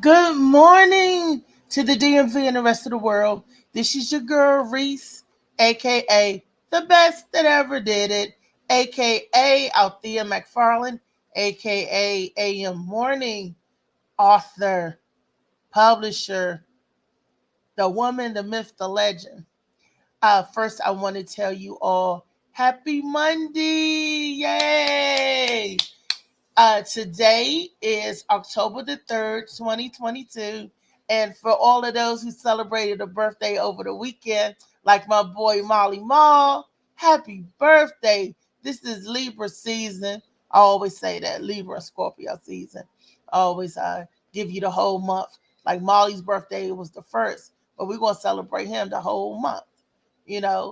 Good morning to the DMV and the rest of the world. This is your girl Reese, aka the best that ever did it, aka Althea McFarland, aka AM Morning, author, publisher, the woman, the myth, the legend. First, I want to tell you all happy Monday! Yay! Today is October the 3rd, 2022. And for all of those who celebrated a birthday over the weekend, like my boy Molly Mall, happy birthday. This is Libra season. I always say that, Libra Scorpio season. I always give you the whole month. Like Molly's birthday was the first, but we're going to celebrate him the whole month.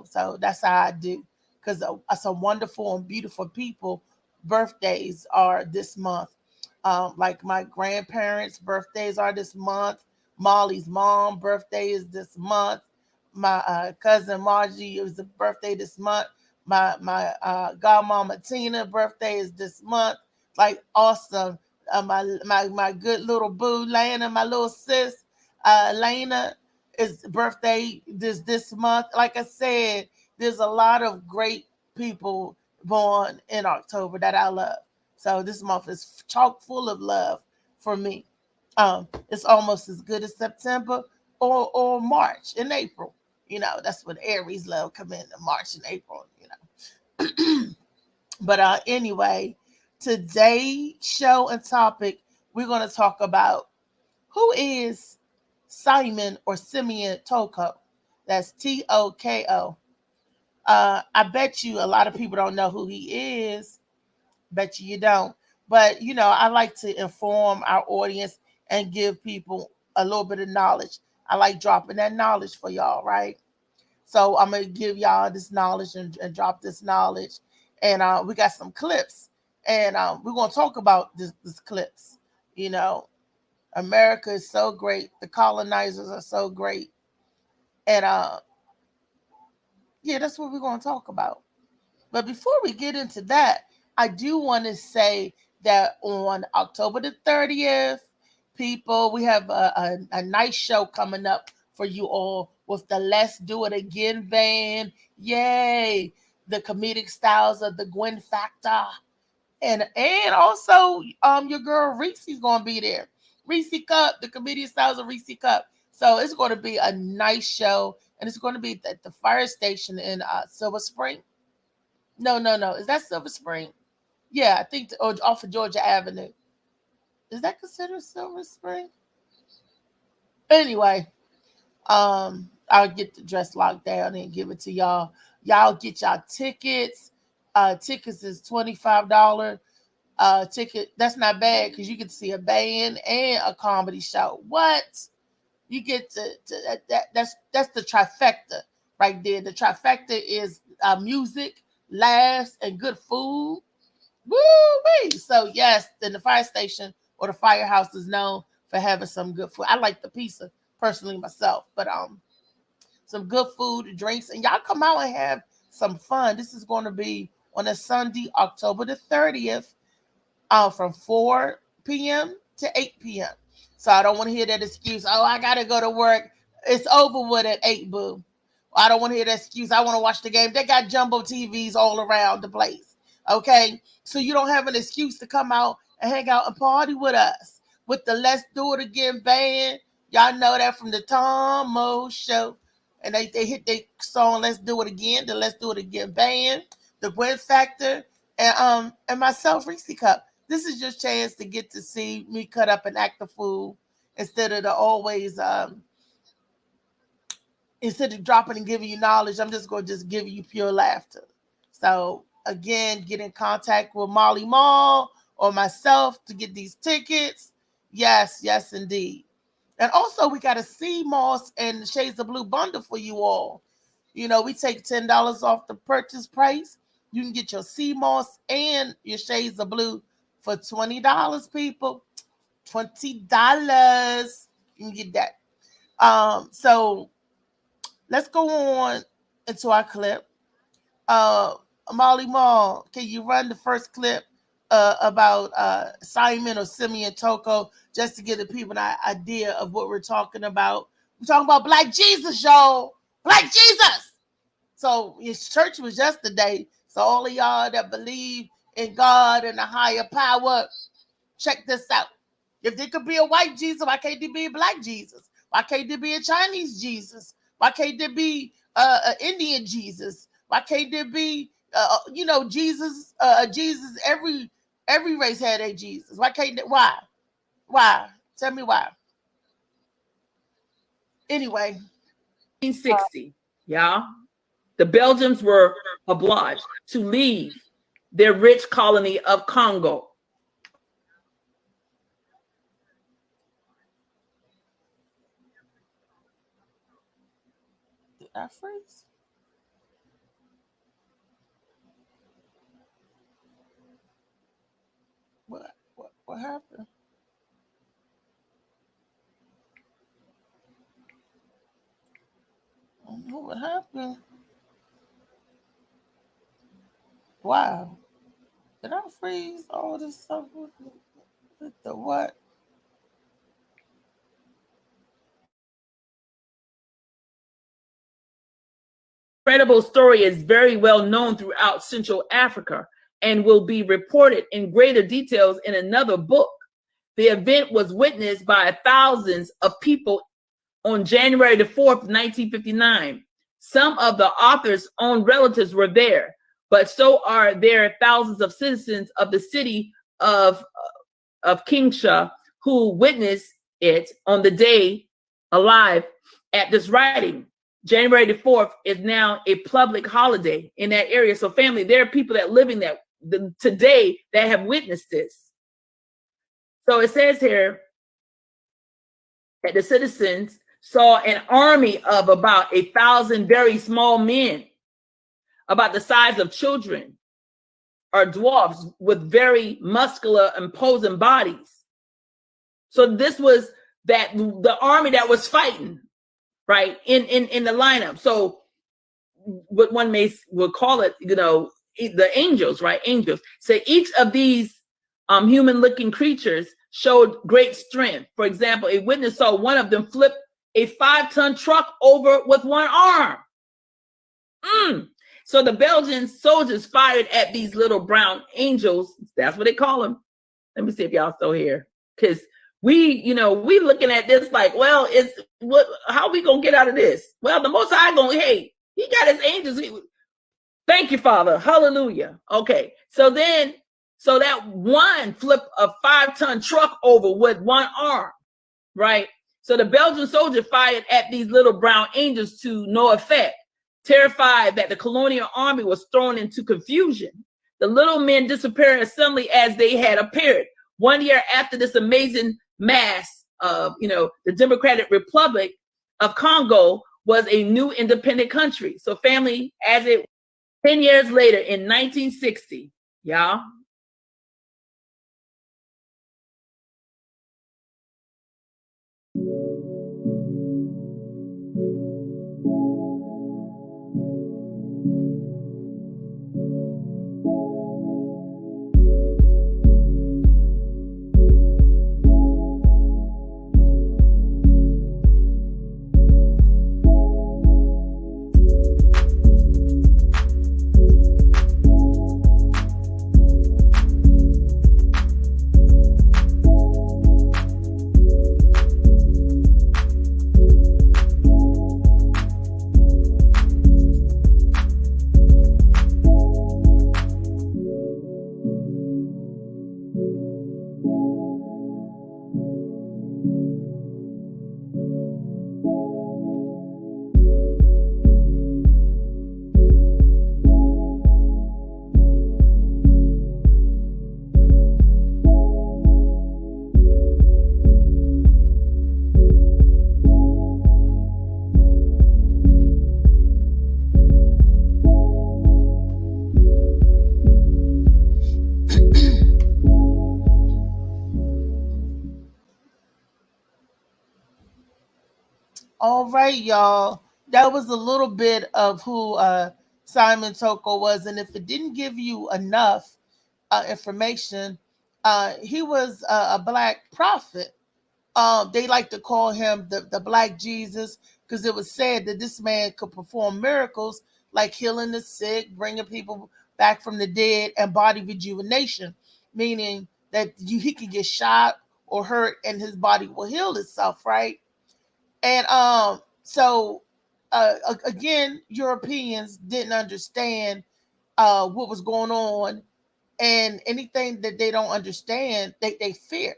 So that's how I do. Because some wonderful and beautiful people birthdays are this month. Like my grandparents' birthdays are this month. Molly's mom birthday is this month. My cousin Margie is the birthday this month. My godmama Tina birthday is this month. Like awesome. My good little boo Lana, my little sis Lana is birthday this month. Like I said, there's a lot of great people born in October that I love. So this month is chock full of love for me. It's almost as good as September or March and April. That's when Aries love come in March and April. But anyway, today's show and topic, we're going to talk about who is Simon or Simeon Toko. That's Toko. I bet you a lot of people don't know who he is. Bet you don't. But, I like to inform our audience and give people a little bit of knowledge. I like dropping that knowledge for y'all, right? So I'm going to give y'all this knowledge and drop this knowledge. And we got some clips. And we're going to talk about this clips. America is so great. The colonizers are so great. And yeah, that's what we're going to talk about. But before we get into that, I do want to say that on October the 30th, people, we have a nice show coming up for you all with the Let's Do It Again band. Yay! The comedic styles of the Gwen Factor. And also your girl Reese is going to be there. Reese Cup, the comedic styles of Reese Cup. So it's going to be a nice show. And it's going to be at the fire station in Silver Spring. No. Is that Silver Spring? Yeah, I think off of Georgia Avenue. Is that considered Silver Spring? Anyway, I'll get the dress locked down and give it to y'all. Y'all get y'all tickets. Tickets is $25. Ticket, that's not bad because you get to see a band and a comedy show. What? You get that's the trifecta right there. The trifecta is music, laughs, and good food. Woo-wee! So yes, then the fire station or the firehouse is known for having some good food. I like the pizza personally myself, but some good food, drinks, and y'all come out and have some fun. This is going to be on a Sunday, October the 30th, from 4 p.m. to 8 p.m. So I don't want to hear that excuse. Oh, I gotta go to work. It's over with at 8, boo. I don't want to hear that excuse. I want to watch the game. They got jumbo TVs all around the place. Okay, so you don't have an excuse to come out and hang out and party with us with the Let's Do It Again band. Y'all know that from the Tom Mo show. And they hit their song Let's Do It Again, the Let's Do It Again band, the Gwen Factor, and myself, Reese Cup. This is your chance to get to see me cut up and act a fool instead of the always instead of dropping and giving you knowledge. I'm just gonna give you pure laughter. So again, get in contact with Molly Mall or myself to get these tickets. Yes, indeed. And also, we got a Sea Moss and Shades of Blue bundle for you all. We take $10 off the purchase price. You can get your Sea Moss and your Shades of Blue for $20, people. $20. You can get that. So let's go on into our clip. Molly Mall, can you run the first clip about Simon or Simeon Toko, just to give the people an idea of what we're talking about? We're talking about Black Jesus, y'all. Black Jesus. So his church was yesterday. So all of y'all that believe in God and a higher power, check this out. If there could be a white Jesus, why can't there be a Black Jesus? Why can't there be a Chinese Jesus? Why can't there be an Indian Jesus? Why can't there be Jesus? Jesus. Every race had a Jesus. Why can't they? Why? Tell me why. Anyway, 1960, y'all. The Belgians were obliged to leave their rich colony of Congo. Did I freeze? What happened? I don't know what happened. Wow. Did I freeze all this stuff with the what? Incredible story is very well known throughout Central Africa and will be reported in greater details in another book. The event was witnessed by thousands of people on January the 4th, 1959. Some of the author's own relatives were there, but so are there thousands of citizens of the city of Kinshasa who witnessed it on the day alive at this writing. January the 4th is now a public holiday in that area. So family, there are people that living that today that have witnessed this. So it says here that the citizens saw an army of about 1,000 very small men, about the size of children or dwarfs, with very muscular, imposing bodies. So this was the army that was fighting, right, in the lineup. So what one would call it, the angels, right? Angels. So each of these human-looking creatures showed great strength. For example, a witness saw one of them flip a 5-ton truck over with one arm. So the Belgian soldiers fired at these little brown angels. That's what they call them. Let me see if y'all still here, because we looking at this like, well, how are we gonna get out of this? Well, the Most High hey, he got his angels. Thank you, Father. Hallelujah. Okay, so that one flipped a 5-ton truck over with one arm, right? So the Belgian soldier fired at these little brown angels to no effect. Terrified that the colonial army was thrown into confusion, the little men disappeared suddenly as they had appeared. 1 year after this amazing mass of, the Democratic Republic of Congo was a new independent country. So family, 10 years later in 1960, y'all. All right, y'all. That was a little bit of who Simon Toko was, and if it didn't give you enough information, he was a black prophet. They like to call him the Black Jesus because it was said that this man could perform miracles like healing the sick, bringing people back from the dead, and body rejuvenation, meaning that he could get shot or hurt and his body will heal itself, right? And so again, Europeans didn't understand what was going on, and anything that they don't understand, they fear.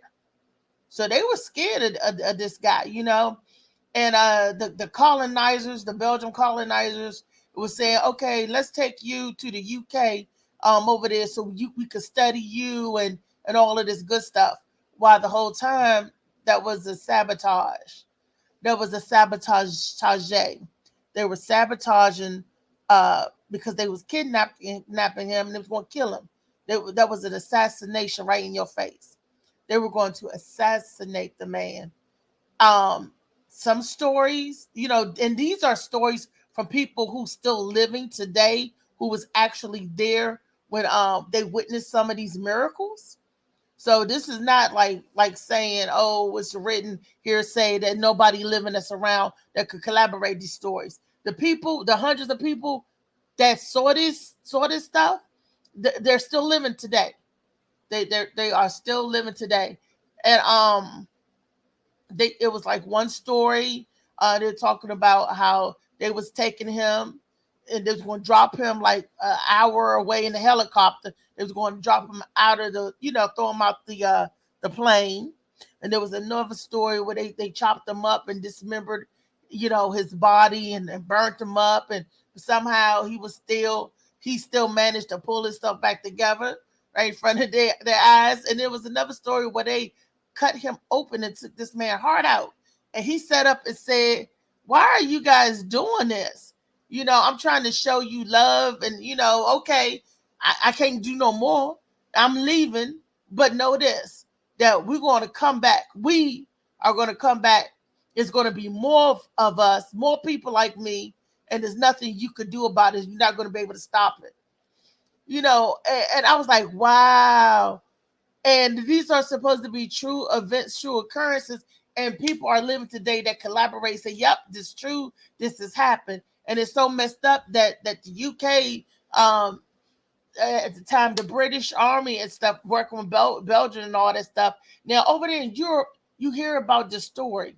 So they were scared of this guy, you know. And the colonizers, the Belgian colonizers, was saying, okay, let's take you to the UK over there so we could study you and all of this good stuff. While the whole time that was a sabotage. There was a sabotage. They were sabotaging because they was kidnapping him and they was going to kill him. That was an assassination right in your face. They were going to assassinate the man. Um, some stories, you know, and these are stories from people who still living today, who was actually there when they witnessed some of these miracles. So this is not like saying, oh, it's written hearsay that nobody living that's around that could collaborate these stories. The people, the hundreds of people that saw this stuff, they're still living today. They are still living today, and it was like one story. They're talking about how they was taking him and they was going to drop him like an hour away in the helicopter. They was going to drop him out of the, you know, throw him out the plane. And there was another story where they chopped him up and dismembered, you know, his body and burnt him up. And somehow he still managed to pull his stuff back together right in front of their eyes. And there was another story where they cut him open and took this man's heart out. And he sat up and said, why are you guys doing this? You know, I'm trying to show you love and, you know, okay, I can't do no more. I'm leaving. But know this, that we're going to come back. We are going to come back. It's going to be more of us, more people like me. And there's nothing you could do about it. You're not going to be able to stop it. You know, and I was like, wow. And these are supposed to be true events, true occurrences. And people are living today that collaborate, say, yep, this is true. This has happened. And it's so messed up that the UK, at the time, the British Army and stuff, working with Belgium and all that stuff. Now, over there in Europe, you hear about this story,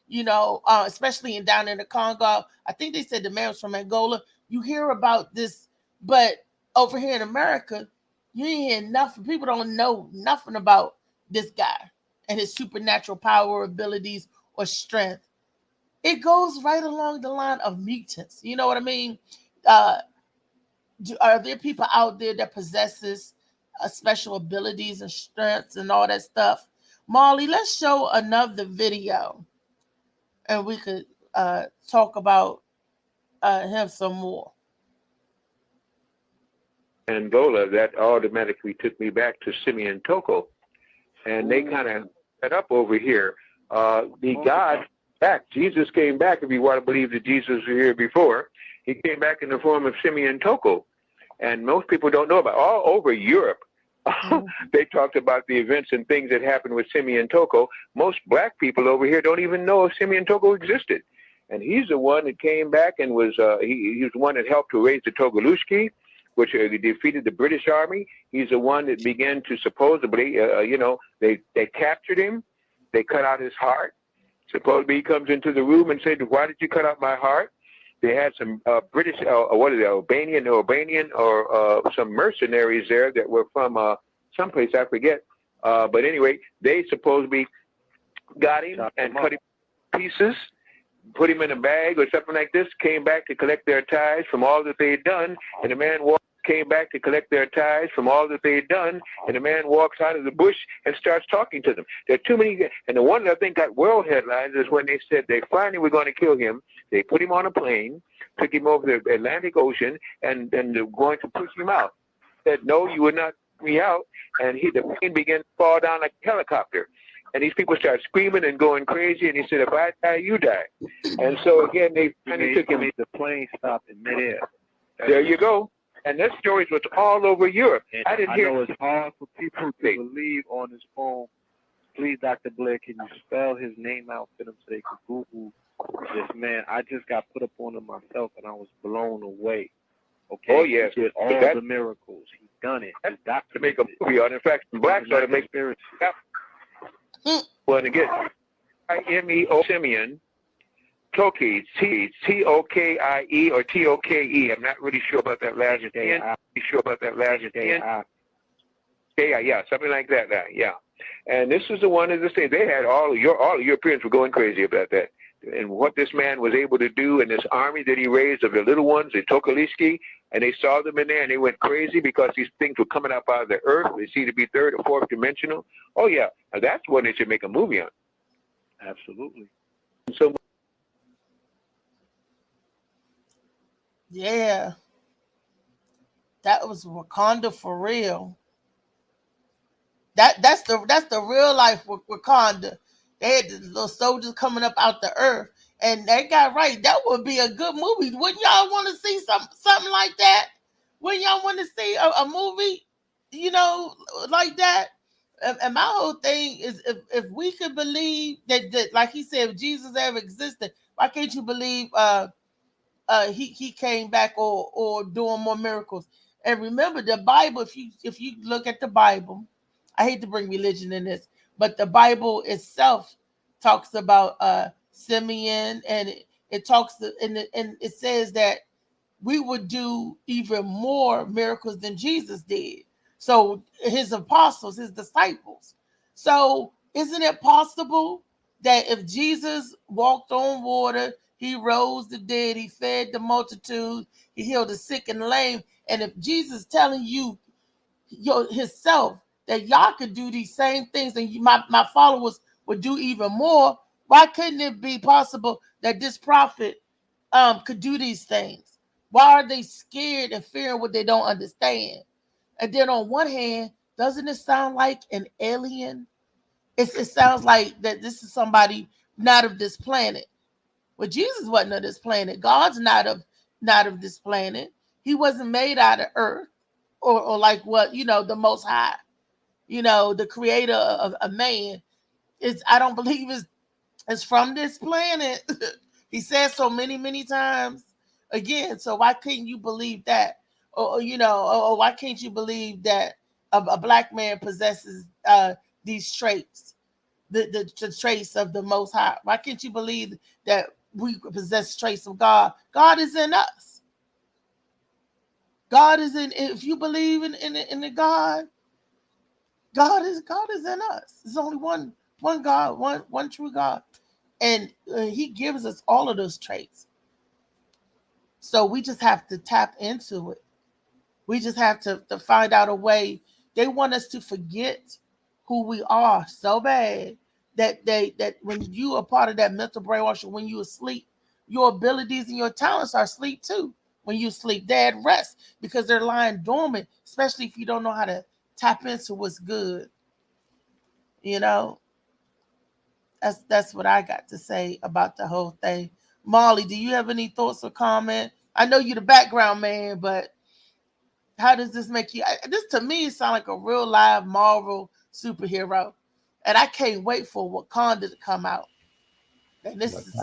you know, especially down in the Congo. I think they said the man was from Angola. You hear about this, but over here in America, you ain't hear nothing. People don't know nothing about this guy and his supernatural power, abilities, or strength. It goes right along the line of mutants. You know what I mean? Uh, are there people out there that possesses special abilities and strengths and all that stuff? Molly, let's show another video and we could talk about him some more. Angola, that automatically took me back to Simeon Toko, and they kind of set up over here. The God back, Jesus came back. If you want to believe that Jesus was here before, he came back in the form of Simeon Toko, and most people don't know about. All over Europe, they talked about the events and things that happened with Simeon Toko. Most black people over here don't even know if Simeon Toko existed, and he's the one that came back and was he was the one that helped to raise the Togolushki, which defeated the British Army. He's the one that began to supposedly, they captured him. They cut out his heart. Supposedly he comes into the room and said, why did you cut out my heart? They had some British, Albanian or some mercenaries there that were from someplace, I forget. But anyway, they supposedly got him and cut him to pieces, put him in a bag or something like this, came back to collect their tithes from all that they had done, and the man came back to collect their tithes from all that they had done, and the man walks out of the bush and starts talking to them. There are too many, and the one that I think got world headlines is when they said they finally were going to kill him. They put him on a plane, took him over the Atlantic Ocean, and they're going to push him out. Said, no, you would not push me out, and the plane began to fall down like a helicopter. And these people started screaming and going crazy. And he said, if I die, you die. And so again, they finally took him. The plane stopped in midair. There you go. And that story was all over Europe. And I didn't I hear. know it's hard for people to believe on this phone. Please, Dr. Blair, can you spell his name out for them so they can Google this man? I just got put up on him myself, and I was blown away. Okay. Oh, yes. He did all the miracles. He done it. He To make a movie on. In fact, blacks ought to make spirits. Well, and again, I-M-E-O Simeon Tokie, T-O-K-I-E or T-O-K-E. I'm not really sure about that last name. Yeah, something like that. Yeah. And this was the one of the things they had. All Europeans were going crazy about that. And what this man was able to do, and this army that he raised of the little ones, the Tokaliski, and they saw them in there, and they went crazy because these things were coming up out of the earth. They seemed to be third or fourth dimensional. Oh yeah, now that's one they should make a movie on. Absolutely. So. Yeah. That was Wakanda for real. That's the real life Wakanda. They had the little soldiers coming up out the earth, and they got right. That would be a good movie. Wouldn't y'all want to see something like that? Wouldn't y'all want to see a movie, like that? And my whole thing is, if we could believe that, like he said, if Jesus ever existed, why can't you believe he came back or doing more miracles? And remember the Bible. If you look at the Bible, I hate to bring religion in this, but the Bible itself talks about Simeon, and it talks and it says that we would do even more miracles than Jesus did. So his apostles, his disciples. So isn't it possible that if Jesus walked on water, he rose the dead, he fed the multitude, he healed the sick and the lame, and if Jesus telling you himself that y'all could do these same things and my followers would do even more, why couldn't it be possible that this prophet could do these things? Why are they scared and fearing what they don't understand? And then on one hand, doesn't it sound like an alien? It sounds like that this is somebody not of this planet. Well, Jesus wasn't of this planet. God's not of this planet. He wasn't made out of earth or like what, the Most High. The creator of a man I don't believe is from this planet. He says so many times again. So why couldn't you believe that? Or why can't you believe that a black man possesses these traits, the traits of the Most High? Why can't you believe that we possess traits of God? God is in us. God is in. If you believe in the God. God is in us. There's only one God, one true God, and He gives us all of those traits. So we just have to tap into it. We just have to find out a way. They want us to forget who we are so bad that when you are part of that mental brainwashing, when you asleep, your abilities and your talents are asleep too. When you sleep, they're at rest because they're lying dormant, especially if you don't know how to tap into what's good. That's what I got to say about the whole thing. Molly, do you have any thoughts or comment? I know you're the background man, but how does this make you? This to me sounds like a real live Marvel superhero, and I can't wait for Wakanda to come out. And this is,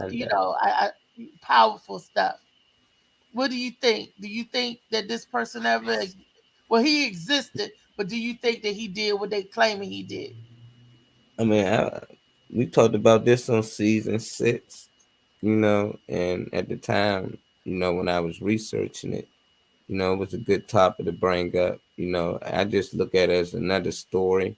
powerful stuff. What do you think? Do you think that this person ever? Well, he existed, but do you think that he did what they claiming he did? I mean, we talked about this on season 6, and at the time, when I was researching it, it was a good topic to bring up. I just look at it as another story,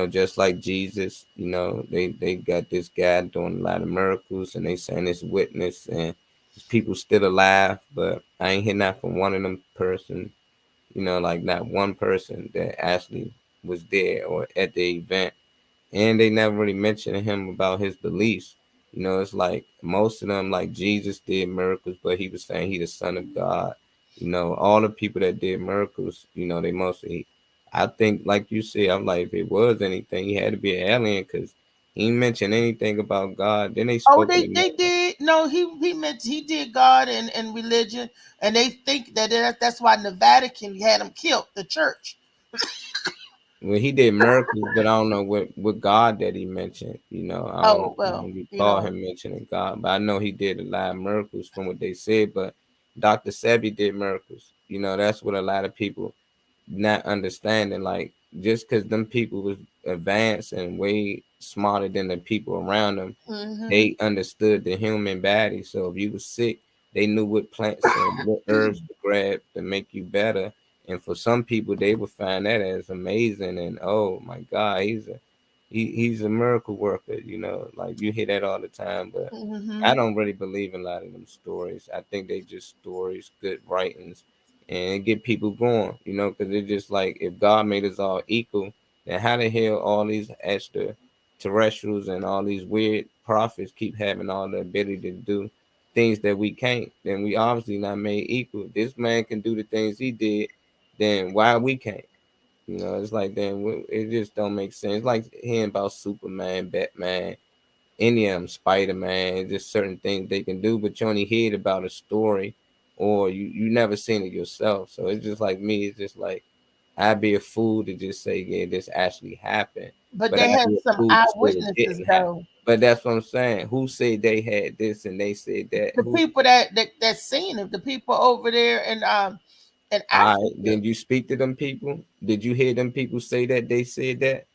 just like Jesus, they got this guy doing a lot of miracles and they saying this witness and people still alive, but I ain't hear that from one of them person, like not one person that actually was there or at the event. And they never really mentioned him about his beliefs. It's like most of them, like Jesus did miracles, but he was saying he the son of God. All the people that did miracles, they mostly, I think, like you said, I'm like, if it was anything, he had to be an alien because He ain't mentioned anything about God. Then they Oh, spoke they in they did. No, he meant he did God and religion, and they think that's why the Vatican had him killed, the church. well, he did miracles, but I don't know what God that he mentioned. You know, Oh I well, don't recall him mentioning God, but I know he did a lot of miracles from what they said. But Dr. Sebi did miracles. You know, that's what a lot of people not understanding. Like just because them people was advanced and way smarter than the people around them, hmm they understood the human body. So if you was sick, they knew what plants and what herbs to grab to make you better. And for some people, they would find that as amazing. And oh my God, he's a miracle worker. You know, like you hear that all the time. But I hmm don't really believe in a lot of them stories. I think they just stories, good writings, and it get people going. You know, because it's just like if God made us all equal, then how the hell all these extra terrestrials and all these weird prophets keep having all the ability to do things that we can't? Then we obviously not made equal. This man can do the things he did, then why we can't? You know, it's like then it just don't make sense. It's like hearing about Superman, Batman, any of them, Spider Man, just certain things they can do, but you only hear about a story or you never seen it yourself. So it's just like me, it's just like I'd be a fool to just say, yeah, this actually happened. But But they I'd had be a some fool to say it eyewitnesses didn't happen. though. But that's what I'm saying. Who said they had this and they said that? The Who? people that seen it, the people over there in All right, Africa. did you speak to them people? Did you hear them people say that they said that?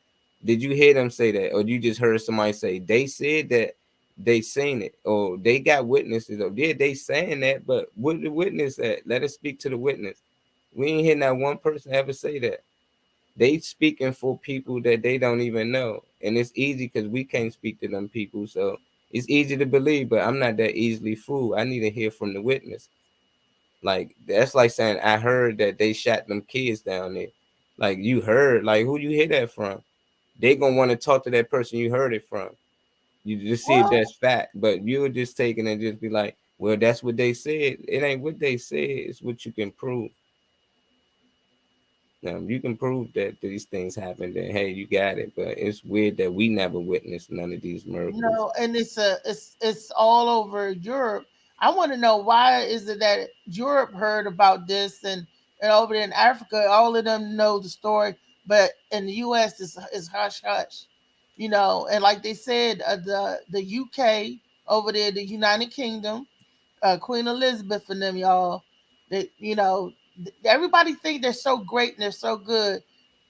Did you hear them say that, or you just heard somebody say they said that they seen it, or they got witnesses? Or yeah, they saying that, but what the witness at? Let us speak to the witness. We ain't hear not one person ever say that. They speaking for people that they don't even know, and it's easy because we can't speak to them people, so it's easy to believe. But I'm not that easily fooled. I need to hear from the witness. Like that's like saying I heard that they shot them kids down there. Like you heard, like who you hear that from? They gonna want to talk to that person you heard it from. You just see if Well, that's fact, but you're just taking and just be like, well, that's what they said. It ain't what they said. It's what you can prove. You can prove that these things happened. Then hey, you got it. But it's weird that we never witnessed none of these miracles. no, and it's all over Europe. I want to know why is it that Europe heard about this and over there in Africa, all of them know the story, but in the U.S. is hush hush, And like they said, the UK over there, the United Kingdom, Queen Elizabeth and them, y'all, that everybody think they're so great and they're so good.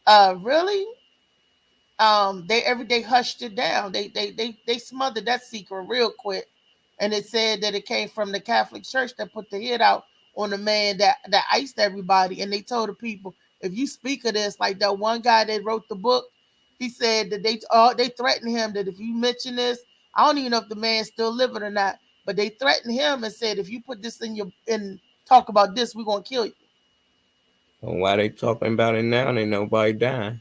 Really, they every day hushed it down. They smothered that secret real quick, and it said that it came from the Catholic Church that put the hit out on the man that iced everybody, and they told the people, if you speak of this, like that one guy that wrote the book, he said that they threatened him that if you mention this, I don't even know if the man's still living or not, but they threatened him and said if you put this in your and talk about this, we're gonna kill you. And why they talking about it now? And ain't nobody dying.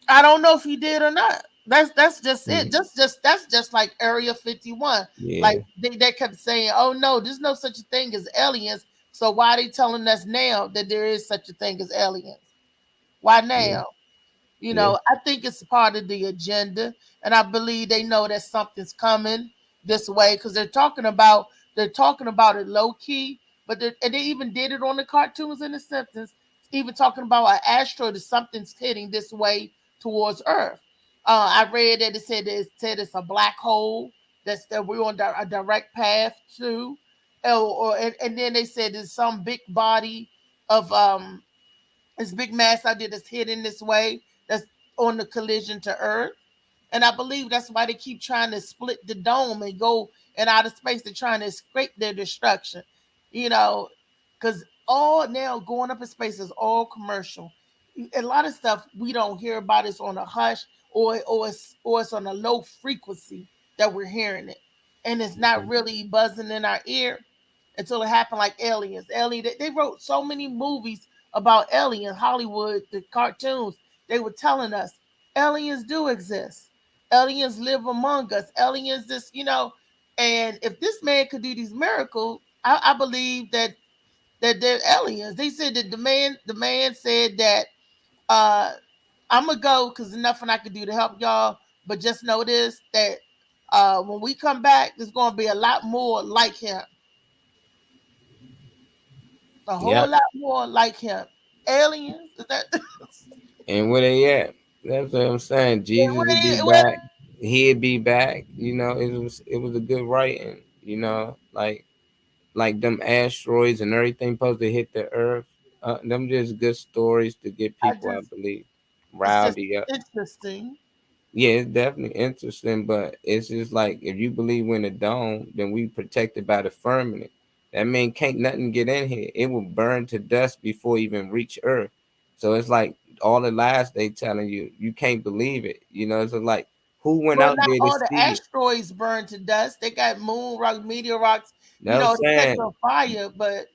I don't know if he did or not. That's just it. Mhm. Just that's just like Area 51. Like Yeah, they kept saying, "Oh no, there's no such a thing as aliens." So why are they telling us now that there is such a thing as aliens? Why yeah, now? yeah. I think it's part of the agenda, and I believe they know that something's coming this way because they're talking about it low key, but and they even did it on the cartoons and the Simpsons, even talking about an asteroid or something's hitting this way towards Earth. I read that it said it's a black hole that we're on a direct path to, and then they said there's some big body of this big mass out there that's hidden this way, that's on the collision to Earth. And I believe that's why they keep trying to split the dome and go in outer space. They're trying to escape their destruction, you know, because all now going up in space is all commercial. A lot of stuff we don't hear about is on a hush or it's on a low frequency that we're hearing it, and it's not Mhm. really buzzing in our ear until it happened. Like aliens, they wrote so many movies about aliens. Hollywood, the cartoons, they were telling us aliens do exist. Aliens live among us. Aliens, and if this man could do these miracles, I believe that they're aliens. They said that the man said that uh I'm gonna go because there's nothing I can do to help y'all. But just know this, that when we come back, there's going to be a lot more like him. A whole Yep. lot more like him. Aliens. And where they at? That's what I'm saying. Jesus would be back. He'd be back. You know, it was a good writing. You know, like them asteroids and everything supposed to hit the earth. Them just good stories to get people, I believe, It's just rowdy up. interesting. Yeah, it's definitely interesting, but it's just like if you believe we're in a dome, then we protected by the firmament. That mean can't nothing get in here. It will burn to dust before it even reach Earth. So it's like all the lies they telling you, you can't believe it. You know, it's like who went Well, out not there to all the see it? asteroids burn to dust. They got moon rocks, meteor rocks, That's what I'm to catch saying. on fire. But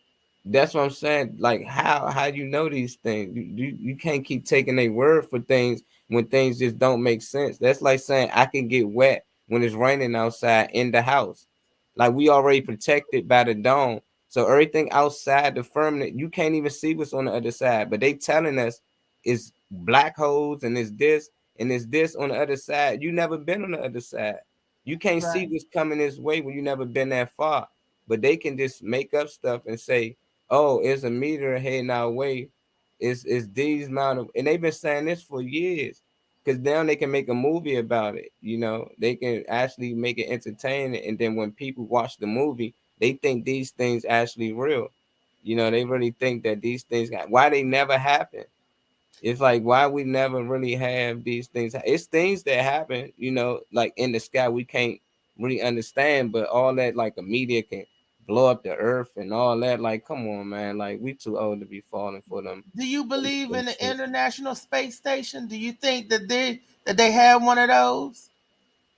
That's what I'm saying. Like how you know these things? You can't keep taking their word for things when things just don't make sense. That's like saying I can get wet when it's raining outside in the house. Like we already protected by the dome. So everything outside the firmament, you can't even see what's on the other side. But they telling us it's black holes and it's this on the other side. You never been on the other side. You can't see right. what's coming this way when you never been that far. But they can just make up stuff and say, oh, it's a meteor heading our way. It's these amount of, and they've been saying this for years. Because now they can make a movie about it. You know, they can actually make it entertaining. And then when people watch the movie, they think these things actually real. You know, they really think that these things why they never happen. It's like why we never really have these things. It's things that happen, you know, like in the sky we can't really understand, but all that like a media can blow up the earth and all that. Like, come on, man. Like we too old to be falling for them. Do you believe in the International Space Station? Do you think that they have one of those?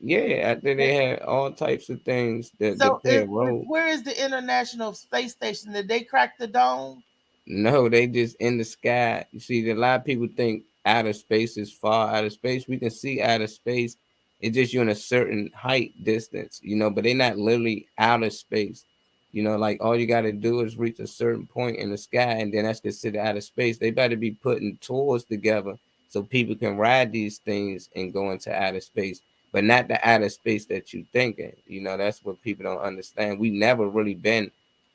Yeah, I think they had all types of things that So, play a role. where is the International Space Station? Did they crack the dome? No, they just in the sky. You see, a lot of people think outer space is far out of space. We can see outer space. It's just you're in a certain height distance, you know, but they're not literally outer space. You know, like all you got to do is reach a certain point in the sky, and then that's considered outer space. They better be putting tours together so people can ride these things and go into outer space, but not the outer space that you thinking. You know, that's what people don't understand. We never really been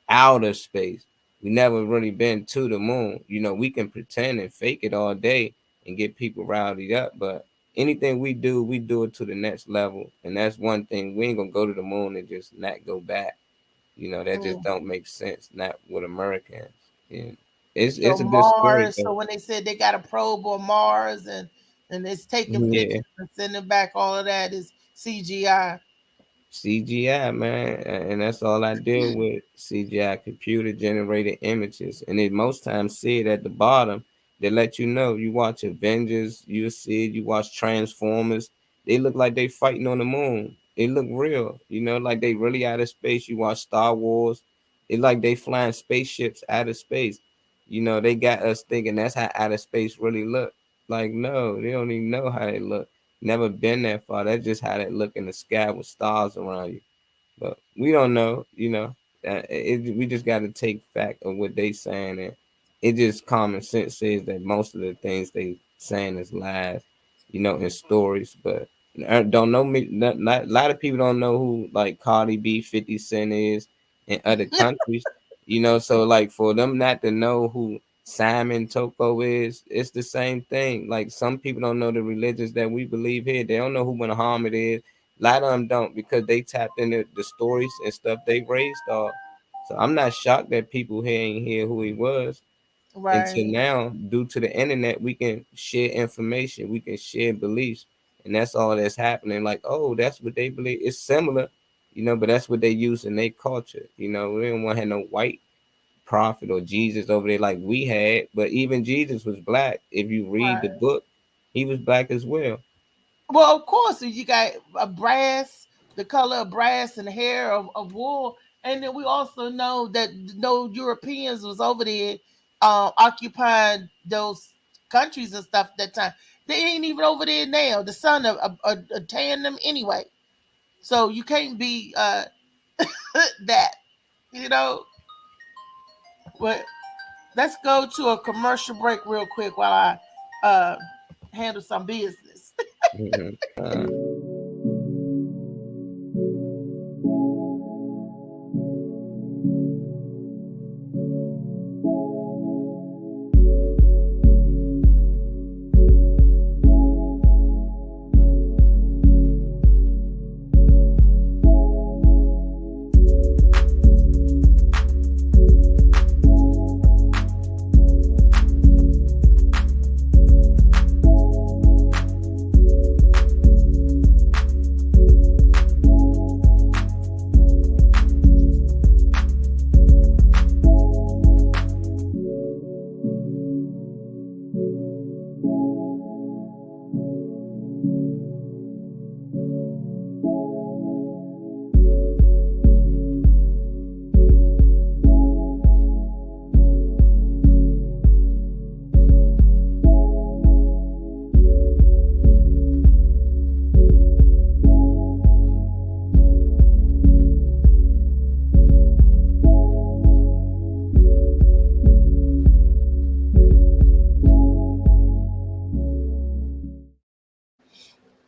outer space. We never really been to the moon. You know, we can pretend and fake it all day and get people rowdied up, but anything we do it to the next level. And that's one thing. We ain't gonna go to the moon and just not go back. You know, that just Mm. don't make sense. Not with Americans. And it's So a good story Mars. So though. when they said they got a probe on Mars and it's taking Yeah. pictures and sending back, all of that is CGI. CGI, man, and that's all I deal with. CGI, computer generated images, and then most times see it at the bottom. They let you know. You watch Avengers, you see it. You watch Transformers. They look like they fighting on the moon. It look real, you know, like they really out of space. You watch Star Wars. It like they flying spaceships out of space. You know, they got us thinking that's how outer space really look. Like no, they don't even know how they look. Never been that far. That's just how they look in the sky with stars around you. But we don't know, you know. We just got to take fact of what they saying, and it just common sense says that most of the things they saying is lies, you know, in stories. But don't know me. Not a lot of people don't know who like Cardi B, 50 Cent is in other countries, you know. So like for them not to know who Simon Toko is, it's the same thing. Like some people don't know the religions that we believe here. They don't know who Muhammad is. A lot of them don't because they tapped into the stories and stuff they raised off. So I'm not shocked that people here ain't hear who he was until Right. now. Due to the internet, we can share information, we can share beliefs, and that's all that's happening. Like, oh, that's what they believe. It's similar, you know, but that's what they use in their culture. You know, we don't want to have no white prophet or Jesus over there like we had. But even Jesus was black. If you read the Right. book, he was black as well. Well, of course, you got a brass, the color of brass and hair of wool, and then we also know that no Europeans was over there occupying those countries and stuff at that time. They ain't even over there now. The sun tan them anyway, so you can't be that, you know. But let's go to a commercial break real quick while I handle some business. Mhm.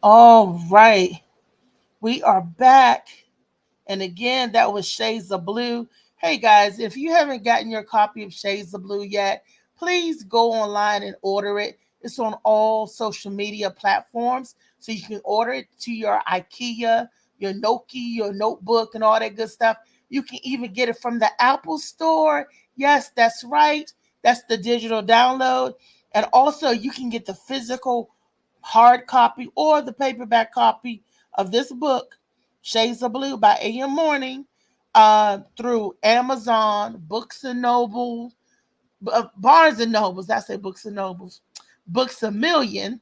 All right. We are back. And again, that was Shades of Blue. Hey guys, if you haven't gotten your copy of Shades of Blue yet, please go online and order it. It's on all social media platforms. So you can order it to your IKEA, your Nokia, your notebook, and all that good stuff. You can even get it from the Apple Store. Yes, that's right. That's the digital download. And also, you can get the physical hard copy or the paperback copy of this book, Shades of Blue by A.M. Morning, through Amazon, Books and Nobles, Barnes and Nobles. I say Books and Nobles, Books a Million,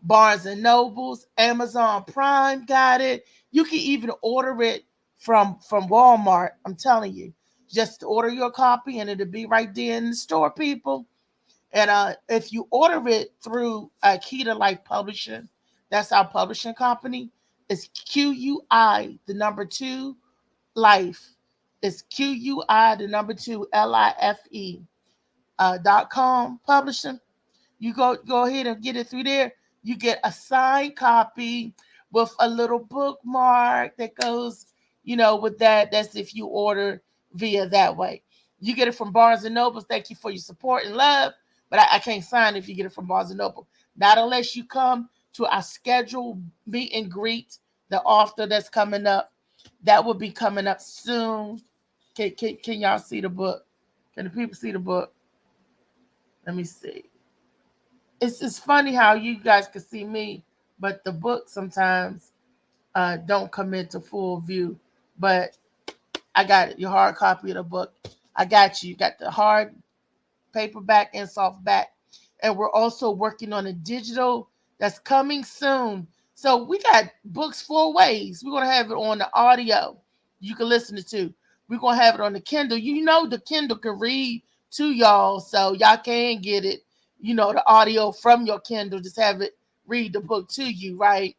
Barnes and Nobles, Amazon Prime got it. You can even order it from Walmart. I'm telling you, just order your copy and it'll be right there in the store, people. And if you order it through Key to Life Publishing, that's our publishing company. It's QUI, the number two, Life. It's QUI, the number two, LIFE, .com publishing. You go ahead and get it through there. You get a signed copy with a little bookmark that goes, with that. That's if you order via that way. You get it from Barnes and Noble. Thank you for your support and love. But I can't sign if you get it from Barnes and Noble. Not unless you come to our scheduled meet and greet, the author that's coming up. That will be coming up soon. Can y'all see the book? Can the people see the book? Let me see. It's funny how you guys can see me, but the book sometimes don't come into full view. But I got it. Your hard copy of the book. I got you. You got the hard paperback and softback. And we're also working on a digital that's coming soon. So we got books 4 ways. We're going to have it on the audio. You can listen to. We're going to have it on the Kindle. The Kindle can read to y'all, so y'all can get it, the audio from your Kindle. Just have it read the book to you, right?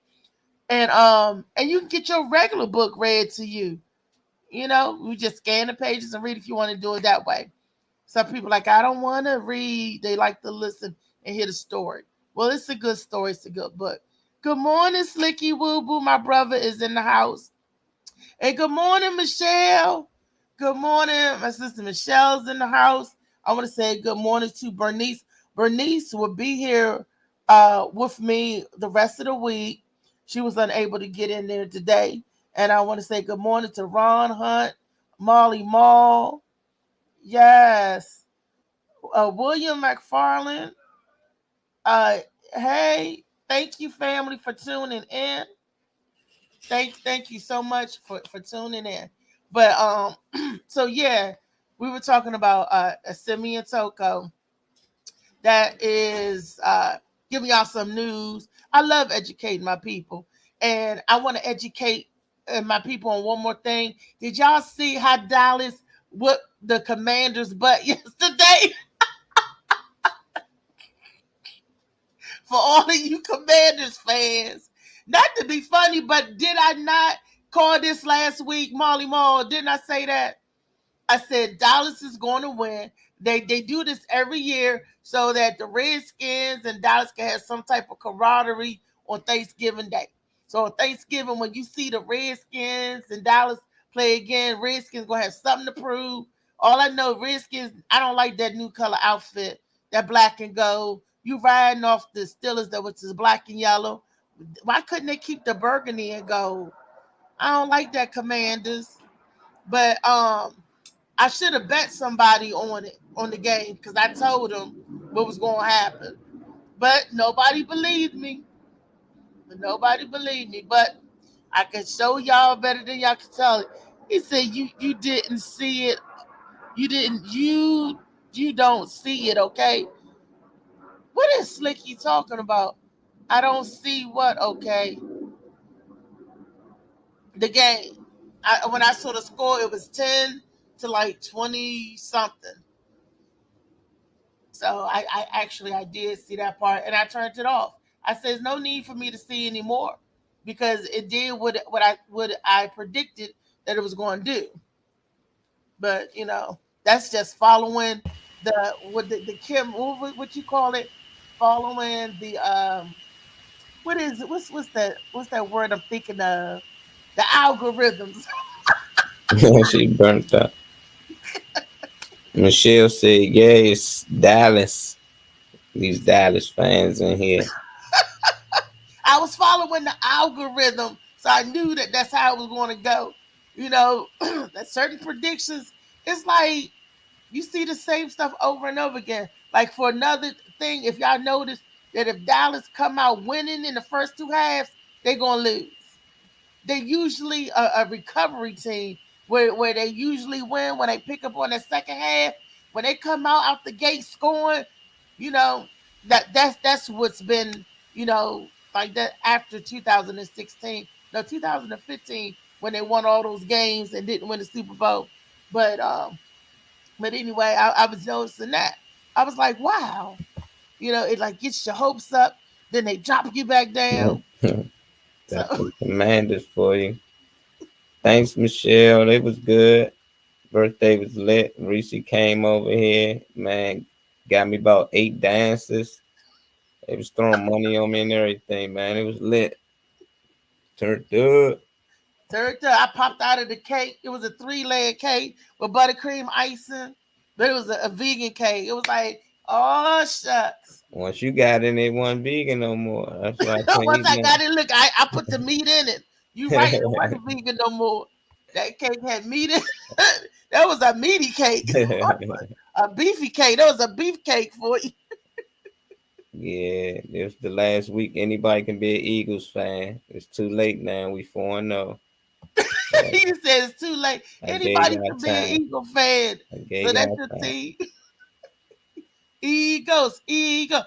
And you can get your regular book read to you. We just scan the pages and read if you want to do it that way. Some people like, I don't want to read. They like to listen and hear the story. Well, it's a good story. It's a good book. Good morning, Slicky Woo Boo. My brother is in the house. And good morning, Michelle. Good morning. My sister Michelle's in the house. I want to say good morning to Bernice. Bernice will be here with me the rest of the week. She was unable to get in there today. And I want to say good morning to Ron Hunt, Molly Mall. Yes. William McFarland. Hey, thank you, family, for tuning in. Thank you so much for tuning in. But so yeah, we were talking about Simeon Toko. That is giving y'all some news. I love educating my people, and I want to educate my people on one more thing. Did y'all see how Dallas whooped the Commanders' butt yesterday? For all of you Commanders fans, not to be funny, but did I not call this last week, Molly Mall? Didn't I say that? I said Dallas is going to win. They do this every year so that the Redskins and Dallas can have some type of camaraderie on Thanksgiving Day. So on Thanksgiving, when you see the Redskins and Dallas play again, Redskins going to have something to prove. All I know, Redskins, I don't like that new color outfit, that black and gold. You riding off the Steelers that was black and yellow. Why couldn't they keep the burgundy and gold? I don't like that, Commanders. But I should have bet somebody on the game because I told them what was going to happen. But nobody believed me. But I can show y'all better than y'all can tell it. He said you didn't see it. You don't see it, okay? What is Slicky talking about? I don't see what, okay? The game. When I saw the score, it was 10 to like 20 something. So I did see that part and I turned it off. I said there's no need for me to see anymore because it did what I predicted that it was going to do. But that's just following the Kim, what you call it, following what is it? What's that word I'm thinking of? The algorithms. She burnt up. Michelle said, "Yeah, it's Dallas. These Dallas fans in here." I was following the algorithm, so I knew that that's how it was going to go. You know, that certain predictions. It's like you see the same stuff over and over again. Like for another thing, if y'all notice that if Dallas come out winning in the first two halves, they're gonna lose. They usually a recovery team where they usually win when they pick up on the second half. When they come out the gate scoring, you know that's what's been like that after 2016, no 2015 when they won all those games and didn't win the Super Bowl. But anyway, I was noticing that I was like, wow, it like gets your hopes up, then they drop you back down. Got So some commanders for you. Thanks, Michelle. They was good. Birthday was lit. Reese came over here, man. Got me about 8 dances. They was throwing money on me and everything, man. It was lit. Turned up. third time, I popped out of the cake. It was a 3-layer cake with buttercream icing, but it was a vegan cake. It was like, oh shucks. Once you got in, it wasn't vegan no more. That's why I can't Once eat I got nothing. it, look, I put the meat in it. You right, it wasn't vegan no more. That cake had meat in it. That was a meaty cake. A beefy cake. That was a beef cake for you. Yeah, this the last week anybody can be an Eagles fan. It's too late now. We 4-0. He said it's too late. I gave Anybody y'all can be an time. Eagle fan. I gave So that's y'all your time. team. Eagles, Eagle.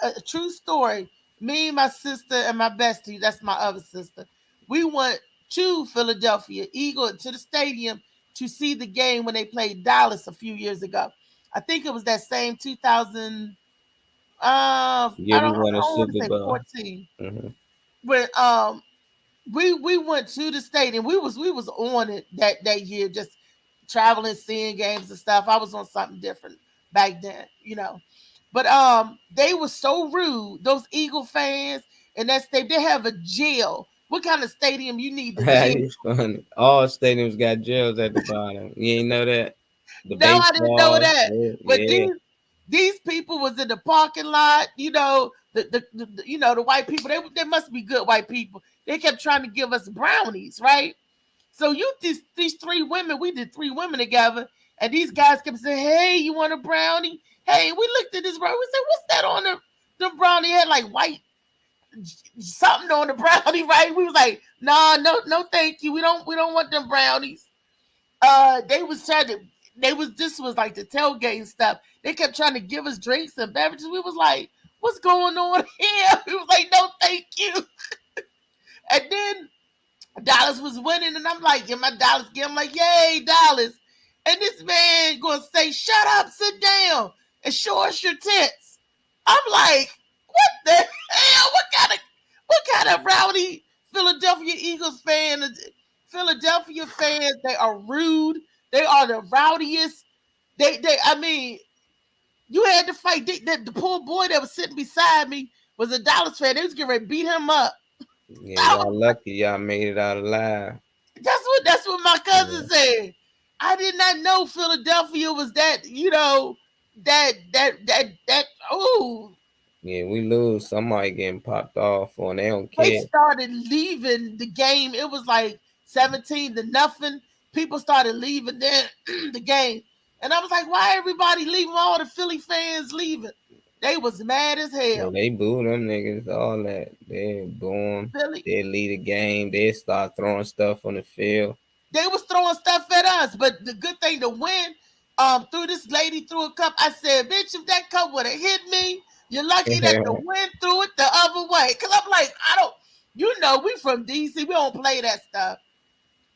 A true story. Me, my sister, and my bestie, that's my other sister, we went to Philadelphia, Eagle, to the stadium to see the game when they played Dallas a few years ago. I think it was that same 2000. Yeah, we I won a don't want to Super say Bowl. 14. Hmm. When we went to the stadium. We was on it that year, just traveling, seeing games and stuff. I was on something different back then, But they were so rude. Those Eagle fans, and they have a jail. What kind of stadium you need the jail? It's funny. All stadiums got jails at the bottom. You ain't know that? The No, I didn't know baseball, that. yeah, But yeah. these people was in the parking lot. The white people. They must be good white people. They kept trying to give us brownies, right? So these three women, we did three women together, and these guys kept saying, "Hey, you want a brownie?" Hey, we looked at this brownie. We said, "What's that on the brownie?" It had like white something on the brownie, right? We was like, "Nah, no, no, thank you. We don't want them brownies." They was trying to. This was like the tailgate stuff. They kept trying to give us drinks and beverages. We was like, "What's going on here?" We was like, "No, thank you." And then Dallas was winning, and I'm like, "Give my Dallas." Give him like, "Yay, Dallas!" And this man gonna say, "Shut up, sit down, and show us your tits." I'm like, "What the hell? What kind of rowdy Philadelphia Eagles fan? Philadelphia fans, they are rude. They are the rowdiest. I mean, you had to fight. The poor boy that was sitting beside me was a Dallas fan. They was getting ready to beat him up. Yeah, y'all lucky y'all made it out alive. That's what my Yeah, cousin said. I did not know Philadelphia was that, that oh, yeah, we lose. Somebody getting popped off on. They don't they care. started leaving the game. It was like 17 to nothing. People started leaving the game. And I was like, why everybody leaving? All the Philly fans leaving. They was mad as Yeah, hell. they boo them niggas, all that. They boo them. Philly, They lead the game. They start throwing stuff on the field. they was throwing stuff at us. But the good thing to win, through this lady threw a cup. I said, bitch, if that cup would have hit me, you're lucky that the wind threw it the other way. Cause I'm like, we from DC, we don't play that stuff.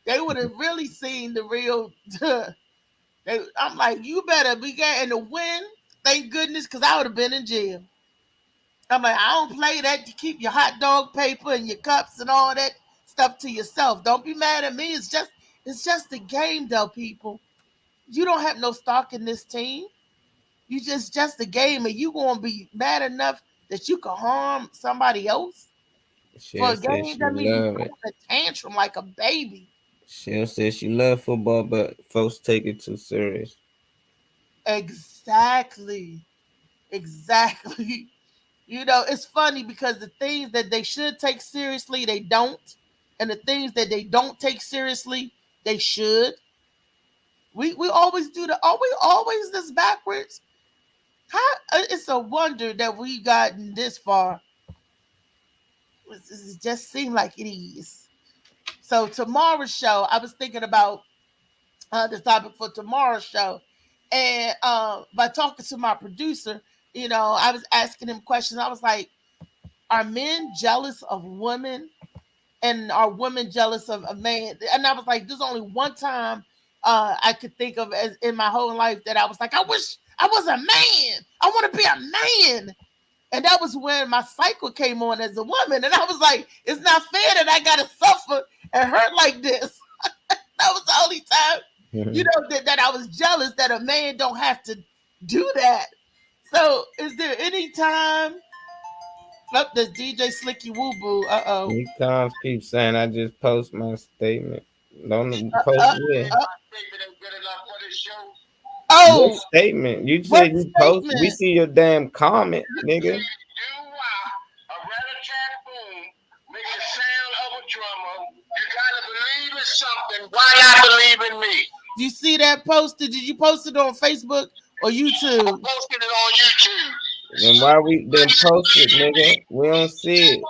They would have really seen the real. I'm like, you better be getting the win. Thank goodness, because I would have been in jail. I'm like, I don't play that. You keep your hot dog paper and your cups and all that stuff to yourself. Don't be mad at me. It's just a game, though, people. You don't have no stock in this team. You just a game, and you gonna be mad enough that you can harm somebody else for She a said game? she That means you love throwing it. a tantrum like a baby. She said she love football, but folks take it too serious. Exactly. Exactly. You know, it's funny because the things that they should take seriously, they don't. And the things that they don't take seriously, they should. We always do the, are we always this backwards? How it's a wonder that we gotten this far. It just seemed like it is. So tomorrow's show, I was thinking about the topic for tomorrow's show, and by talking to my producer, you know, I was asking him questions. I was like, "Are men jealous of women, and are women jealous of a man?" And I was like, "There's only one time I could think of as in my whole life that I was like, I wish I was a man. I want to be a man." And that was when my cycle came on as a woman. And I was like, it's not fair that I got to suffer and hurt like this. That was the only time, you know, that I was jealous that a man don't have to do that. So is there any time? Up this DJ Slicky Woo Boo. Uh-oh. He comes keep saying I just post my statement. Don't Uh, post uh, it. uh, What oh, statement? You what said you post. We statement? see your damn comment, nigga. Why not believe in me? You see that posted? Did you post it on Facebook or YouTube? Posted it on YouTube. Then why we then post it, nigga? We don't see it.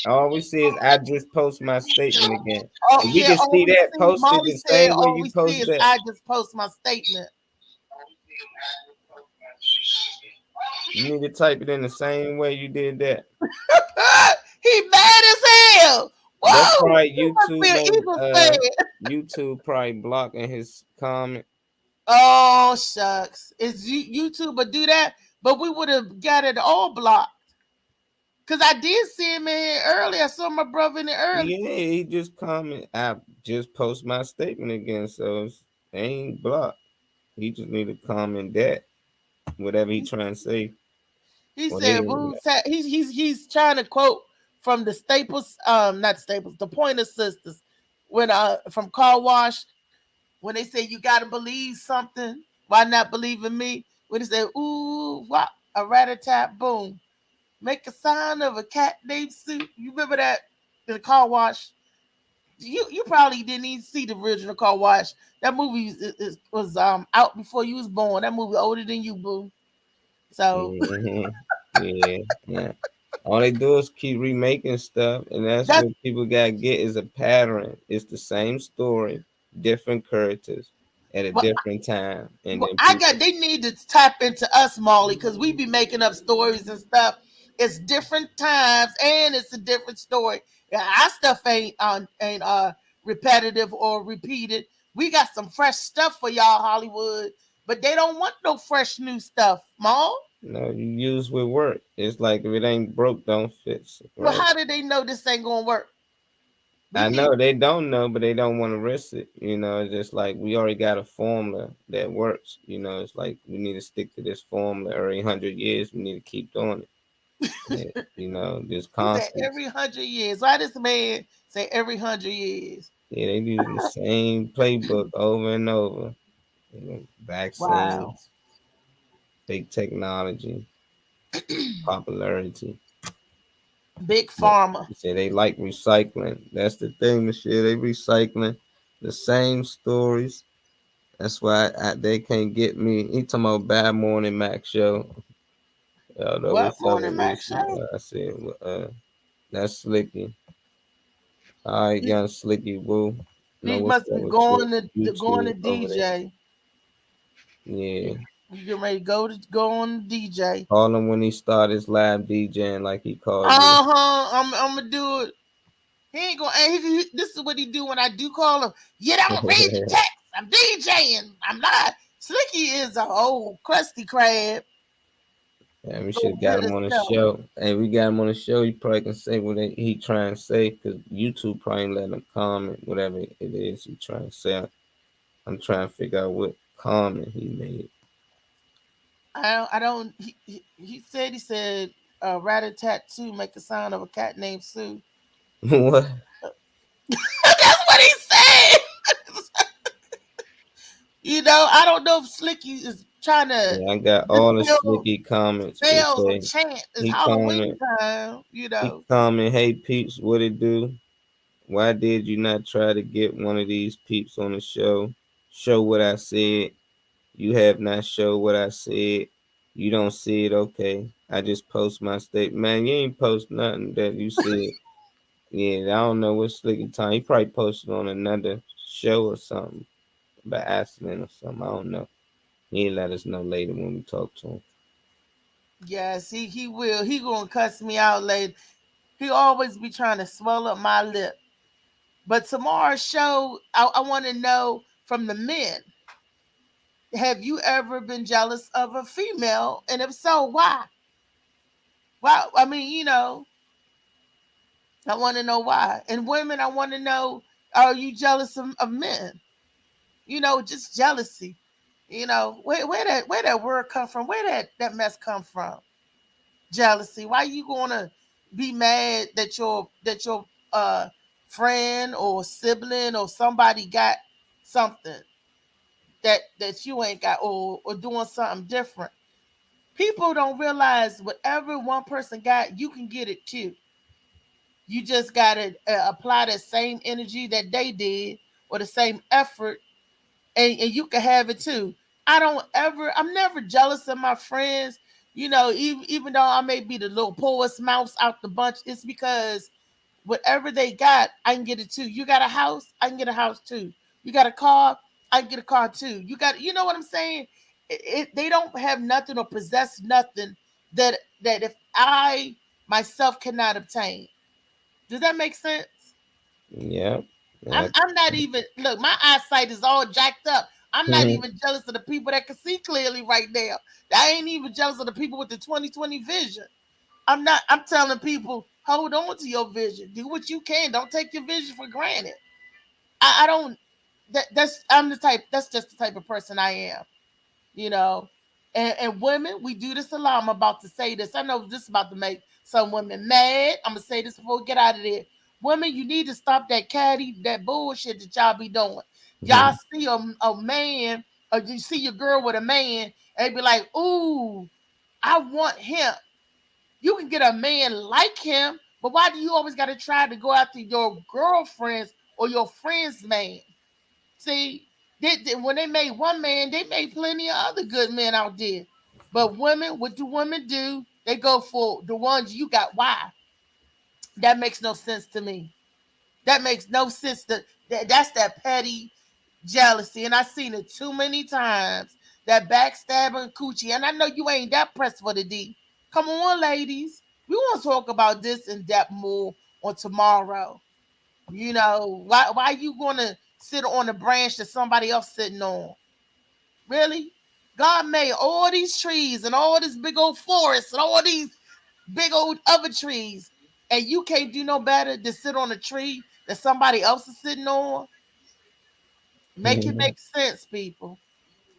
All we see is I just post my statement again. Oh If we yeah, can see that posted Molly the said same way all you we see post is that. I just post my statement. You need to type it in the same way you did that. He mad as hell. That's Whoa! probably He must be an YouTube Eagles fan. YouTube probably blocking his comment. Oh shucks. Is YouTube but do that? But we would have got it all blocked. Cause I did see him in here early. I saw my brother in there early. Yeah, he just comment. I just post my statement again, so it ain't blocked. He just need to comment that whatever he trying to say. He Or said, they, he's trying to quote from the Staples, not Staples, the Pointer Sisters, when from Car Wash, when they say you gotta believe something, why not believe in me? When they say, ooh, what a rat-a-tat boom, make a sign of a cat named Sue. You remember that in the Car Wash? You probably didn't even see the original Car Wash. That movie was out before you was born. That movie older than you, boo. So yeah. All they do is keep remaking stuff, and that's what people gotta get is a pattern. It's the same story, different characters at a different time, and then people. they need to tap into us, Molly, because we be making up stories and stuff. It's different times and it's a different story. Yeah, our stuff ain't repetitive or repeated. We got some fresh stuff for y'all, Hollywood, but they don't want no fresh new stuff, Mom. No, you use with work. It's like if it ain't broke, don't fix it, Well, right? how do they know this ain't gonna work? I know they don't know, but they don't want to risk it. You know, it's just like we already got a formula that works. You know, it's like we need to stick to this formula every 100 years. We need to keep doing it. You know, just constant. Every 100 years. Why does man say every 100 years? Yeah, they using the same playbook over and over. You know, vaccines, Wow. fake technology, popularity. Big pharma. You say they like recycling. That's the thing, the shit. They recycling the same stories. That's why they can't get me. He talking about Bad Morning Mac show. Y'all know What what's up morning, with Max Lucy. show? I said, that's Slicky. All right, young Slicky Woo. Know He what's must up be with going your to YouTube over there. DJ. Yeah. You get ready to go on DJ. Call him when he start his live DJing like he called you. I'm gonna do it. He ain't gonna. This is what he do when I do call him. Yeah, I'm gonna read the text. I'm DJing. I'm not. Slicky is a old crusty crab. Yeah, we should have got him on the show. Hey, we got him on the show. He probably can say what he trying to say because YouTube probably let him comment whatever it is he trying to say. I'm trying to figure out what comment he made. I don't. He said Rat-a-tat-too, make a sound of a cat named Sue. What? That's what he said. I don't know if Slicky is trying to Yeah, I got all the distill slicky comments. It spells or say chant. It's he Halloween comment, time. he comment, hey peeps, what it do? Why did you not try to get one of these peeps on the show? Show what I said. You have not showed what I said. You don't see it, okay? I just post my statement. Man, you ain't post nothing that you said. Yeah, I don't know what slicky time. He probably posted on another show or something by accident or something. I don't know. He'll let us know later when we talk to him. Yes, he will. He gonna cuss me out later. He always be trying to swell up my lip. But tomorrow's show, I want to know from the men. Have you ever been jealous of a female? And if so, why? Why? I mean, I want to know why. And women, I want to know, are you jealous of men? Just jealousy. Where that word come from? Where that mess come from? Jealousy. Why you gonna be mad that your friend or sibling or somebody got something that you ain't got, or doing something different? People don't realize whatever one person got, you can get it too. You just gotta apply that same energy that they did, or the same effort, and you can have it too. I'm never jealous of my friends. Even though I may be the little poorest mouse out the bunch, it's because whatever they got, I can get it too. You got a house, I can get a house too. You got a car, I can get a car too. You know what I'm saying? They don't have nothing or possess nothing that if I myself cannot obtain. Does that make sense? Yeah. I'm not even, look, my eyesight is all jacked up. I'm not even jealous of the people that can see clearly right now. I ain't even jealous of the people with the 20/20 vision. I'm telling people, hold on to your vision. Do what you can. Don't take your vision for granted. I don't that's just the type of person I am, you know. And women, we do this a lot. I'm about to say this. I know this is about to make some women mad. I'm gonna say this before we get out of there. Women, you need to stop that bullshit that y'all be doing. Y'all see a man, or you see your girl with a man, and they be like, ooh, I want him. You can get a man like him, but why do you always got to try to go after your girlfriends or your friend's man? See, when they made one man, they made plenty of other good men out there. But women, what do women do? They go for the ones you got. Why? That makes no sense to me. That makes no sense. That's that petty jealousy, and I've seen it too many times. That backstabbing coochie, and I know you ain't that pressed for the D. Come on, ladies, we want to talk about this in depth more on tomorrow. Why you gonna sit on a branch that somebody else sitting on? Really? God made all these trees and all this big old forest and all these big old other trees, and you can't do no better than sit on a tree that somebody else is sitting on. Make it make sense, people.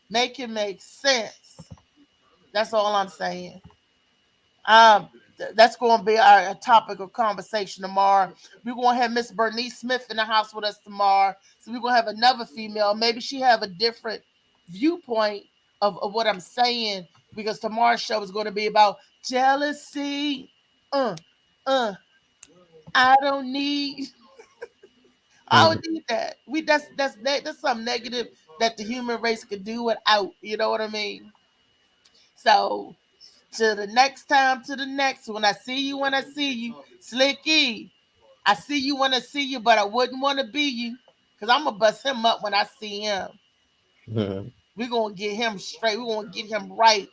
Make it make sense. That's all I'm saying. That's going to be our topic of conversation tomorrow. We're going to have Miss Bernice Smith in the house with us tomorrow. So we're going to have another female. Maybe she have a different viewpoint of what I'm saying, because tomorrow's show is going to be about jealousy. Uh, uh, I don't need. I don't need that. That's something negative that the human race could do without. You know what I mean? So to the next time, to the next. When I see you, Slicky. I see you when I see you, but I wouldn't want to be you, because I'm gonna bust him up when I see him. We're gonna get him straight. We're gonna get him right.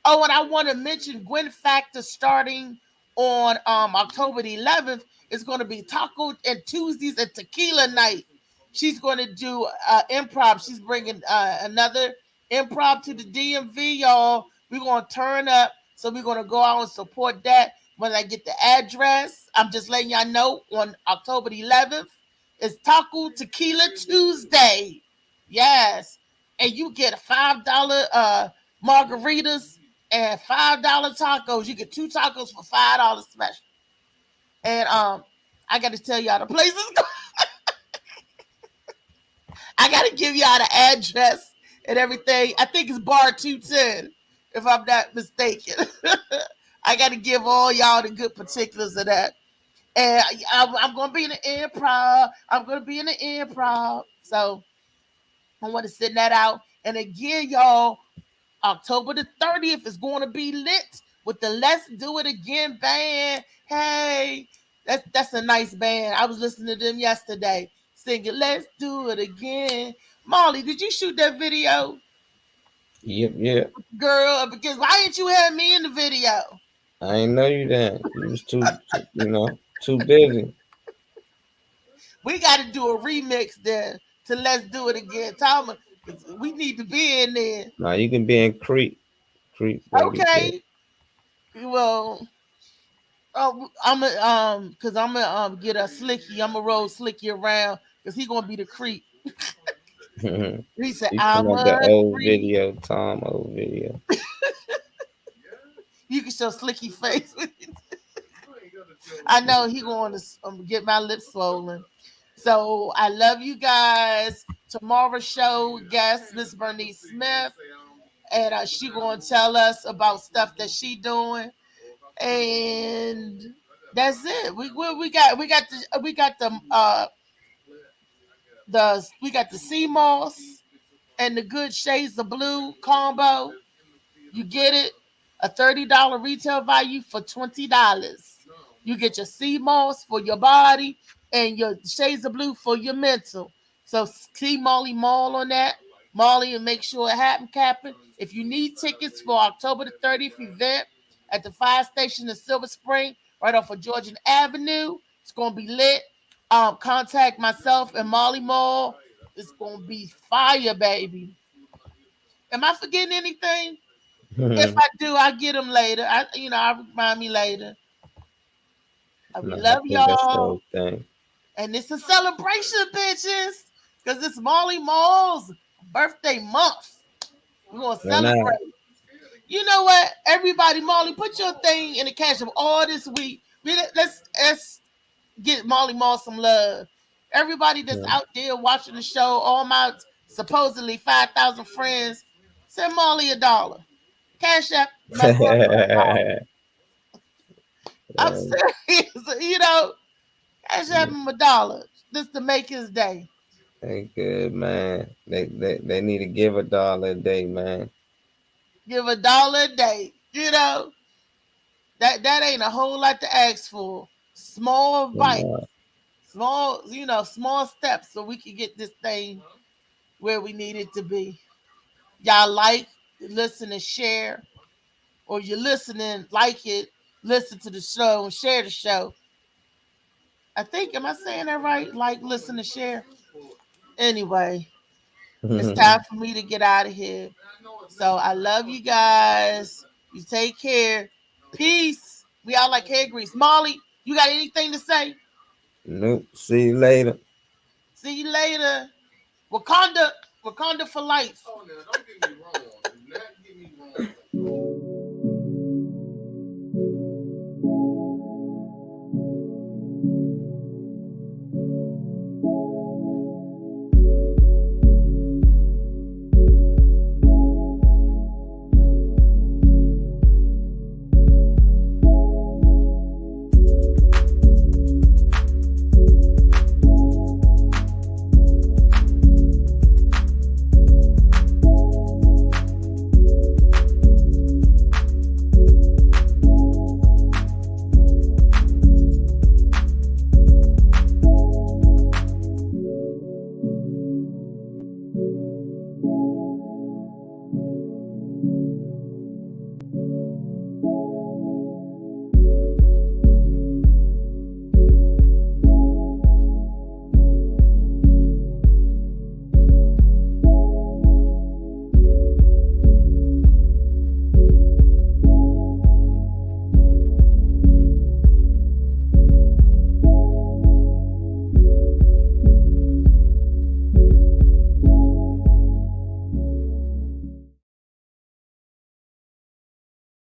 Oh, and I want to mention Gwen Factor starting on October the 11th. It's going to be Taco and Tuesdays and Tequila Night. She's going to do improv. She's bringing another improv to the DMV, y'all. We're going to turn up. So we're going to go out and support that. When I get the address, I'm just letting y'all know on October the 11th, it's Taco Tequila Tuesday. Yes. And you get $5 margaritas and $5 tacos. You get 2 tacos for $5 special. And I got to tell y'all the places. I got to give y'all the address and everything. I think it's bar 210, if I'm not mistaken. I got to give all y'all the good particulars of that. And I'm going to be in the improv. So I want to send that out. And again, y'all, October the 30th is going to be lit with the Let's Do It Again band. Hey, that's a nice band. I was listening to them yesterday singing Let's Do It Again. Molly, did you shoot that video? Yep. Girl, because why didn't you have me in the video? I ain't know you then. You was too busy. We got to do a remix there to Let's Do It Again. Thomas, we need to be in there. No, you can be in Creek. Okay. Well, I'm gonna get a Slicky. I'm gonna roll Slicky around because he gonna be the creep. He said, You "I'm come up a the old creep." video, Tom, old video. You can show Slicky face. I know he going to get my lips swollen. So I love you guys. Tomorrow's show guest Miss Bernice Smith, and she gonna tell us about stuff that she doing, and that's it. We got the sea moss and the good shades of blue combo. You get it, a $30 retail value for $20. You get your sea moss for your body and your shades of blue for your mental. So see Molly Mall on that. Molly, and make sure it happen, Captain. If you need tickets for October the 30th event at the fire station in Silver Spring, right off of Georgian Avenue, it's gonna be lit. Contact myself and Molly Mall. It's gonna be fire, baby. Am I forgetting anything? If I do, I'll get them later. I'll remind me later. We love y'all. And it's a celebration, bitches. Because it's Molly Mall's birthday month. We're going to celebrate. You know what? Everybody, Molly, put your thing in the cash of all this week. Let's get Molly Mall some love. Everybody that's out there watching the show, all my supposedly 5,000 friends, send Molly $1. Cash App. I'm serious. Cash App him $1 just to make his day. They good, man. They need to give $1 a day, man. Give $1 a day. That ain't a whole lot to ask for. Small bites. Small steps so we can get this thing where we need it to be. Y'all like, listen, and share. Or you're listening, like it, listen to the show, and share the show. I think, am I saying that right? Like, listen, and share. Anyway, it's time for me to get out of here. So I love you guys. You take care. Peace. We all like hair grease. Molly, you got anything to say? Nope. See you later. See you later. Wakanda for life. Oh, now, don't get me wrong. Do not get me wrong.